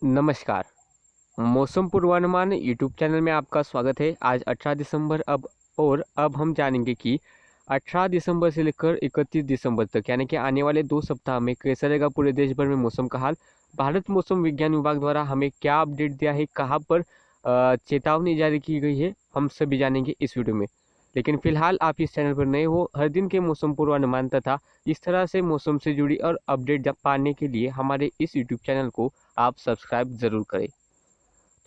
नमस्कार। मौसम पूर्वानुमान यूट्यूब चैनल में आपका स्वागत है। आज 18 दिसंबर अब हम जानेंगे कि 18 दिसंबर से लेकर 31 दिसंबर तक यानी कि आने वाले 2 सप्ताह में कैसा रहेगा पूरे देश भर में मौसम का हाल। भारत मौसम विज्ञान विभाग द्वारा हमें क्या अपडेट दिया है, कहाँ पर चेतावनी जारी की गई है, हम सभी जानेंगे इस वीडियो में। लेकिन फिलहाल आप इस चैनल पर नए हो, हर दिन के मौसम पूर्वानुमान तथा इस तरह से मौसम से जुड़ी और अपडेट पाने के लिए हमारे इस यूट्यूब चैनल को आप सब्सक्राइब ज़रूर करें।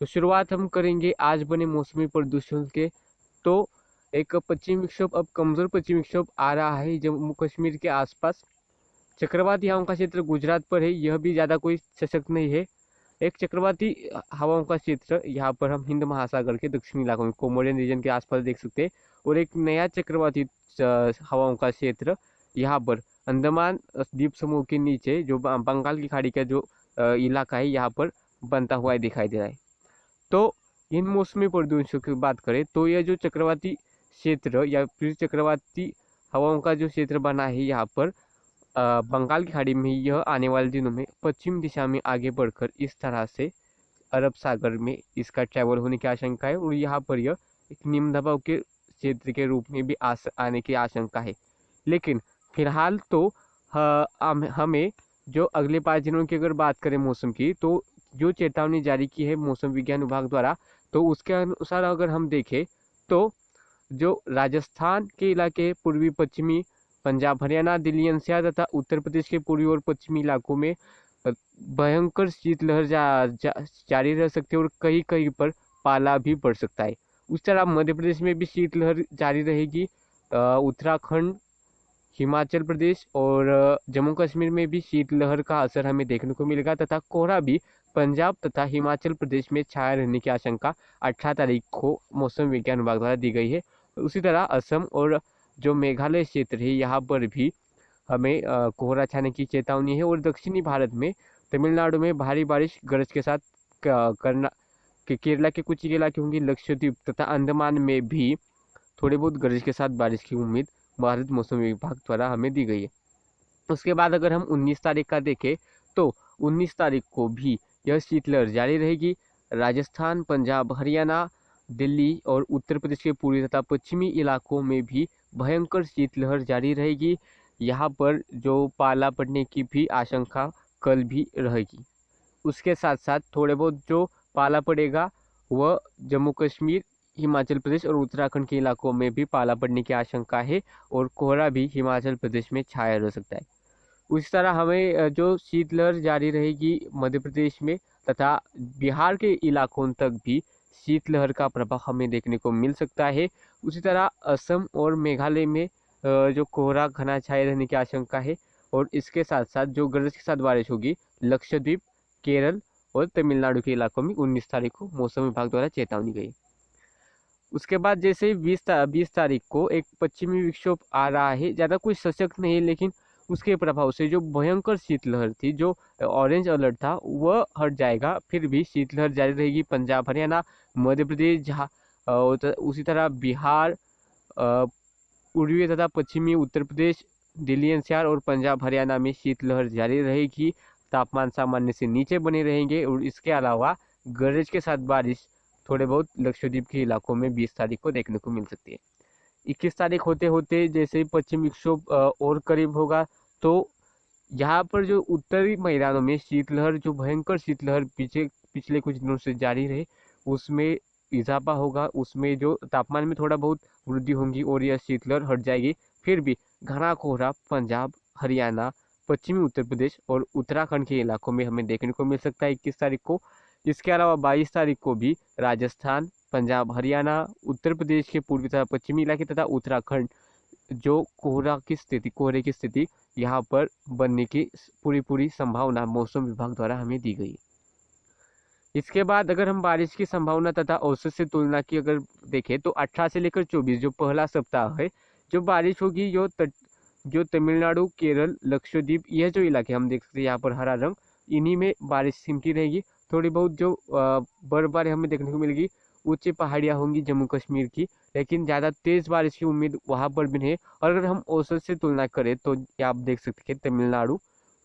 तो शुरुआत हम करेंगे आज बने मौसमी प्रदूषण के। तो एक पश्चिमी विक्षोभ, अब कमज़ोर पश्चिमी विक्षोभ आ रहा है जम्मू कश्मीर के आसपास। चक्रवाती हवाओं का क्षेत्र गुजरात पर है, यह भी ज़्यादा कोई सशक्त नहीं है। एक चक्रवाती हवाओं का क्षेत्र यहाँ पर हम हिंद महासागर के दक्षिणी इलाकों में कोमोरियन रीजन के आसपास देख सकते हैं। और एक नया चक्रवाती हवाओं का क्षेत्र यहाँ पर अंडमान द्वीप समूह के नीचे जो बंगाल की खाड़ी का जो इलाका है यहाँ पर बनता हुआ दिखाई दे रहा है। तो इन मौसमी प्रदूषणों की बात करें तो यह जो चक्रवाती क्षेत्र या फिर चक्रवाती हवाओं का जो क्षेत्र बना है यहाँ पर बंगाल की खाड़ी में, यह आने वाले दिनों में पश्चिम दिशा में आगे बढ़कर इस तरह से अरब सागर में इसका ट्रैवल होने की आशंका है। और यहाँ पर यह एक निम्न दबाव के क्षेत्र के रूप में भी आने की आशंका है। लेकिन फिलहाल तो हमें जो अगले 5 दिनों की अगर बात करें मौसम की, तो जो चेतावनी जारी की है मौसम विज्ञान विभाग द्वारा, तो उसके अनुसार अगर हम देखें तो जो राजस्थान के इलाके, पूर्वी पश्चिमी पंजाब हरियाणा दिल्ली एनसीआर तथा उत्तर प्रदेश के पूर्वी और पश्चिमी इलाकों में भयंकर शीतलहर जारी रह सकती है और कहीं कहीं पर पाला भी पड़ सकता है। उस तरह मध्य प्रदेश में भी शीतलहर जारी रहेगी। उत्तराखंड, हिमाचल प्रदेश और जम्मू कश्मीर में भी शीतलहर का असर हमें देखने को मिलेगा तथा कोहरा भी पंजाब तथा हिमाचल प्रदेश में छाया रहने की आशंका 18 तारीख को मौसम विज्ञान विभाग द्वारा दी गई है। उसी तरह असम और जो मेघालय क्षेत्र है यहाँ पर भी हमें कोहरा छाने की चेतावनी है। और दक्षिणी भारत में तमिलनाडु में भारी बारिश गरज के साथ करना केरला के कुछ इलाके होंगे, लक्षद्वीप तथा अंडमान में भी थोड़े बहुत गरज के साथ बारिश की उम्मीद भारत मौसम विभाग द्वारा हमें दी गई है। उसके बाद अगर हम 19 तारीख का देखें तो 19 तारीख को भी यह शीतलहर जारी रहेगी। राजस्थान, पंजाब, हरियाणा, दिल्ली और उत्तर प्रदेश के पूर्वी तथा पश्चिमी इलाकों में भी भयंकर शीतलहर जारी रहेगी। यहाँ पर जो पाला पड़ने की भी आशंका कल भी रहेगी। उसके साथ साथ थोड़े बहुत जो पाला पड़ेगा वह जम्मू कश्मीर, हिमाचल प्रदेश और उत्तराखंड के इलाकों में भी पाला पड़ने की आशंका है और कोहरा भी हिमाचल प्रदेश में छाया रह सकता है। उस तरह हमें जो शीतलहर जारी रहेगी मध्य प्रदेश में तथा बिहार के इलाकों तक भी शीतलहर का प्रभाव हमें देखने को मिल सकता है। उसी तरह असम और मेघालय में जो कोहरा घना छाए रहने की आशंका है। और इसके साथ साथ जो गरज के साथ बारिश होगी लक्षद्वीप, केरल और तमिलनाडु के इलाकों में 19 तारीख को मौसम विभाग द्वारा चेतावनी गई। उसके बाद जैसे ही 20 तारीख को एक पश्चिमी विक्षोभ आ रहा है, ज़्यादा कोई सशक्त नहीं है लेकिन उसके प्रभाव से जो भयंकर शीतलहर थी, जो ऑरेंज अलर्ट था, वह हट जाएगा। फिर भी शीतलहर जारी रहेगी पंजाब हरियाणा मध्य प्रदेश, जहाँ उसी तरह बिहार, पूर्वी तथा पश्चिमी उत्तर प्रदेश, दिल्ली एनसीआर और पंजाब हरियाणा में शीतलहर जारी रहेगी। तापमान सामान्य से नीचे बने रहेंगे। और इसके अलावा गरज के साथ बारिश थोड़े बहुत लक्षद्वीप के इलाकों में 20 तारीख को देखने को मिल सकती है। 21 तारीख होते होते जैसे ही पश्चिमी विक्षोभ और करीब होगा, तो यहाँ पर जो उत्तरी मैदानों में शीतलहर, जो भयंकर शीतलहर पिछले कुछ दिनों से जारी रहे, उसमें इजाफा होगा। उसमें जो तापमान में थोड़ा बहुत वृद्धि होगी और यह शीतलहर हट जाएगी। फिर भी घना कोहरा पंजाब, हरियाणा, पश्चिमी उत्तर प्रदेश और उत्तराखंड के इलाकों में हमें देखने को मिल सकता है 21 तारीख को। इसके अलावा 22 तारीख को भी राजस्थान, पंजाब, हरियाणा, उत्तर प्रदेश के पूर्वी तथा पश्चिमी इलाके तथा उत्तराखंड जो कोहरे की स्थिति यहाँ पर बनने की पूरी संभावना मौसम विभाग द्वारा हमें दी गई। इसके बाद अगर हम बारिश की संभावना तथा औसत से तुलना की अगर देखें तो 18 से लेकर 24 जो पहला सप्ताह है, जो बारिश होगी जो तमिलनाडु, केरल, लक्षद्वीप, यह जो इलाके हम देख सकते हैं यहाँ पर हरा रंग, इन्हीं में बारिश सिमटी रहेगी। थोड़ी बहुत जो बर्फबारी हमें देखने को मिलेगी, ऊंची पहाड़ियाँ होंगी जम्मू कश्मीर की, लेकिन ज़्यादा तेज बारिश की उम्मीद वहाँ पर भी नहीं है। और अगर हम औसत से तुलना करें तो आप देख सकते हैं तमिलनाडु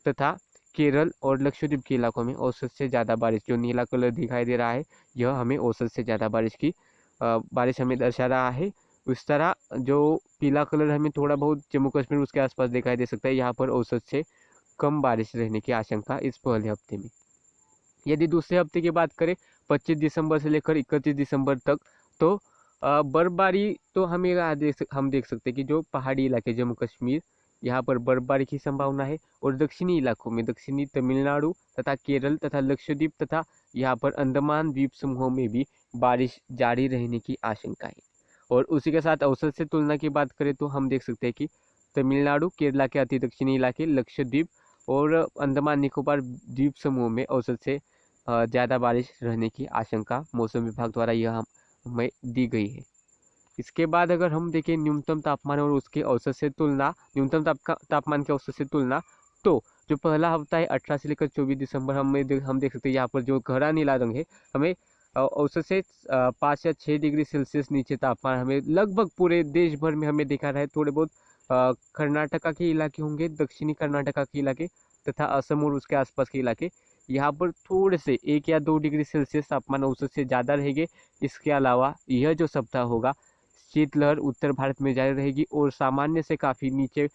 तथा केरल और लक्षद्वीप के इलाकों में औसत से ज़्यादा बारिश, जो नीला कलर दिखाई दे रहा है यह हमें औसत से ज़्यादा बारिश हमें दर्शा रहा है। उस तरह जो पीला कलर हमें थोड़ा बहुत जम्मू कश्मीर उसके आसपास दिखाई दे सकता है, यहाँ पर औसत से कम बारिश रहने की आशंका इस पहले हफ्ते में। यदि दूसरे हफ्ते की बात करें 25 दिसंबर से लेकर 31 दिसंबर तक, तो बर्फबारी तो हम देख सकते हैं कि जो पहाड़ी इलाके जम्मू कश्मीर, यहाँ पर बर्फबारी की संभावना है। और दक्षिणी इलाकों में दक्षिणी तमिलनाडु तथा केरल तथा लक्षद्वीप तथा यहाँ पर अंडमान द्वीप समूहों में भी बारिश जारी रहने की आशंका है। और उसी के साथ औसत से तुलना की बात करें तो हम देख सकते हैं कि तमिलनाडु, केरला के अति दक्षिणी इलाके, लक्षद्वीप और अंडमान निकोबार द्वीप समूह में औसत से ज़्यादा बारिश रहने की आशंका मौसम विभाग द्वारा यह हमें दी गई है। इसके बाद अगर हम देखें न्यूनतम तापमान और उसके औसत से तुलना, न्यूनतम तापमान के औसत से तुलना, तो जो पहला हफ्ता है 18 से लेकर 24 दिसंबर हम देख सकते हैं यहाँ पर जो गहरा नीला रंग है, हमें औसत से 5 या 6 डिग्री सेल्सियस नीचे तापमान हमें लगभग पूरे देश भर में हमें दिखा रहा है। थोड़े बहुत कर्नाटका के इलाके होंगे, दक्षिणी कर्नाटका के इलाके तथा असम और उसके आसपास के इलाके, यहाँ पर थोड़े से 1 या 2 डिग्री सेल्सियस तापमान औसत से ज़्यादा रहेंगे। इसके अलावा यह जो सप्ताह होगा शीतलहर उत्तर भारत में जारी रहेगी और सामान्य से काफ़ी नीचे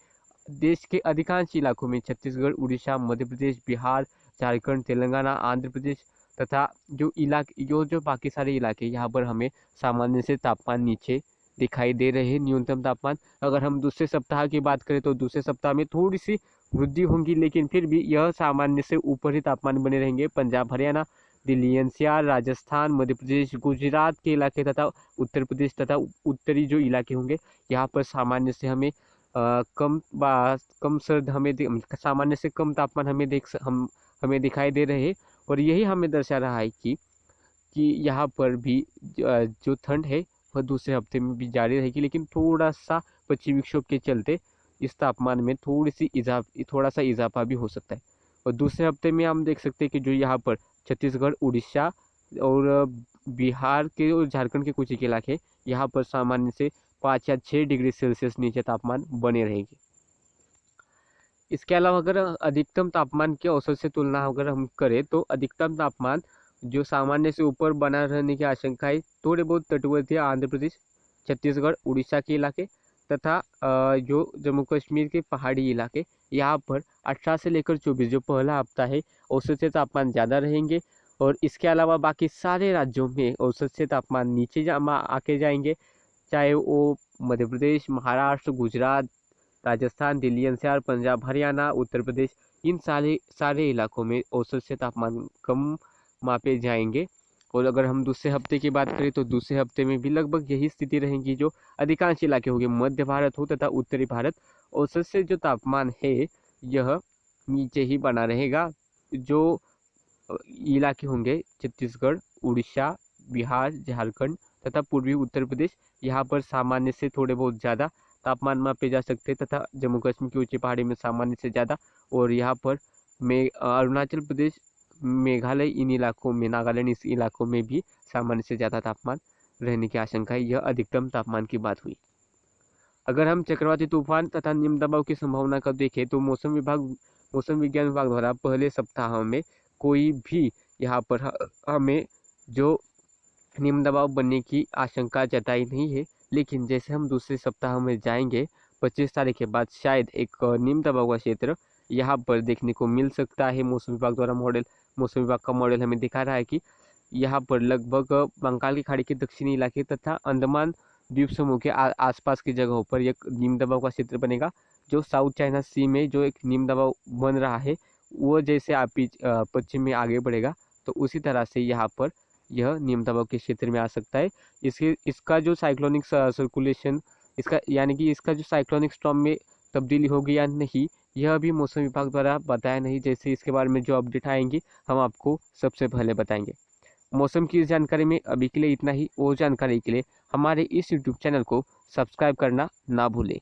देश के अधिकांश इलाकों में छत्तीसगढ़, उड़ीसा, मध्य प्रदेश, बिहार, झारखंड, तेलंगाना, आंध्र प्रदेश तथा जो बाकी सारे इलाके, यहाँ पर हमें सामान्य से तापमान नीचे दिखाई दे रहे हैं। न्यूनतम तापमान अगर हम दूसरे सप्ताह की बात करें तो दूसरे सप्ताह में थोड़ी सी वृद्धि होगी, लेकिन फिर भी यह सामान्य से ऊपर ही तापमान बने रहेंगे। पंजाब, हरियाणा, दिल्ली एनसीआर, राजस्थान, मध्य प्रदेश, गुजरात के इलाके तथा उत्तर प्रदेश तथा उत्तरी जो इलाके होंगे, यहाँ पर सामान्य से हमें कम सर्द सामान्य से कम तापमान हमें दिखाई दे रहे हैं। और यही हमें दर्शा रहा है कि यहाँ पर भी जो ठंड है वह दूसरे हफ्ते में भी जारी रहेगी, लेकिन थोड़ा सा पश्चिमी विक्षोभ के चलते इस तापमान में थोड़ा सा इजाफा भी हो सकता है। और दूसरे हफ्ते में हम देख सकते हैं कि जो यहाँ पर छत्तीसगढ़, उड़ीसा और बिहार के और झारखंड के कुछ एक इलाके, यहाँ पर सामान्य से 5 या 6 डिग्री सेल्सियस नीचे तापमान बने रहेंगे। इसके अलावा अगर अधिकतम तापमान के औसत से तुलना अगर हम करें तो अधिकतम तापमान जो सामान्य से ऊपर बना रहने की आशंका है। थोड़े बहुत तटवर्ती आंध्र प्रदेश, छत्तीसगढ़, उड़ीसा के इलाके तथा जो जम्मू कश्मीर के पहाड़ी इलाके, यहाँ पर 18 से लेकर 24 जो पहला हफ्ता है औसत से तापमान ज़्यादा रहेंगे। और इसके अलावा बाकी सारे राज्यों में औसत से तापमान नीचे आके जाएंगे, चाहे वो मध्य प्रदेश, महाराष्ट्र, गुजरात, राजस्थान, दिल्ली एनसीआर, पंजाब, हरियाणा, उत्तर प्रदेश, इन सारे इलाकों में औसत से तापमान कम मापे जाएंगे। और अगर हम दूसरे हफ्ते की बात करें तो दूसरे हफ्ते में भी लगभग यही स्थिति रहेगी। जो अधिकांश इलाके होंगे, मध्य भारत हो तथा उत्तरी भारत, औसत से जो तापमान है यह नीचे ही बना रहेगा। जो इलाके होंगे छत्तीसगढ़, उड़ीसा, बिहार, झारखंड तथा पूर्वी उत्तर प्रदेश, यहाँ पर सामान्य से थोड़े बहुत ज़्यादा तापमान मापे जा सकते हैं तथा जम्मू कश्मीर की ऊंची पहाड़ी में सामान्य से ज़्यादा। और यहाँ पर अरुणाचल प्रदेश, मेघालय, इन इलाकों में, नागालैंड, इस इलाकों में भी सामान्य से ज़्यादा तापमान रहने की आशंका है। यह अधिकतम तापमान की बात हुई। अगर हम चक्रवाती तूफान तथा निम्न दबाव की संभावना का देखें तो मौसम विज्ञान विभाग द्वारा पहले सप्ताह में कोई भी यहाँ पर हमें जो निम्न दबाव बनने की आशंका जताई नहीं है। लेकिन जैसे हम दूसरे सप्ताह में जाएंगे 25 तारीख के बाद शायद एक निम्न दबाव का क्षेत्र यहाँ पर देखने को मिल सकता है। मौसम विभाग का मॉडल हमें दिखा रहा है कि यहाँ पर लगभग बंगाल की खाड़ी के दक्षिणी इलाके तथा अंडमान द्वीप समूह के आसपास की जगहों पर एक निम्न दबाव का क्षेत्र बनेगा। जो साउथ चाइना सी में जो एक निम्न दबाव बन रहा है वो जैसे पश्चिम में आगे बढ़ेगा तो उसी तरह से यहाँ पर यह निम्न दबाव के क्षेत्र में आ सकता है। इसका जो साइक्लोनिक सर्कुलेशन, इसका जो साइक्लोनिक स्टॉर्म में तब्दीली होगी या नहीं, यह भी मौसम विभाग द्वारा बताया नहीं। जैसे इसके बारे में जो अपडेट आएंगी हम आपको सबसे पहले बताएंगे। मौसम की इस जानकारी में अभी के लिए इतना ही। और जानकारी के लिए हमारे इस यूट्यूब चैनल को सब्सक्राइब करना ना भूलें।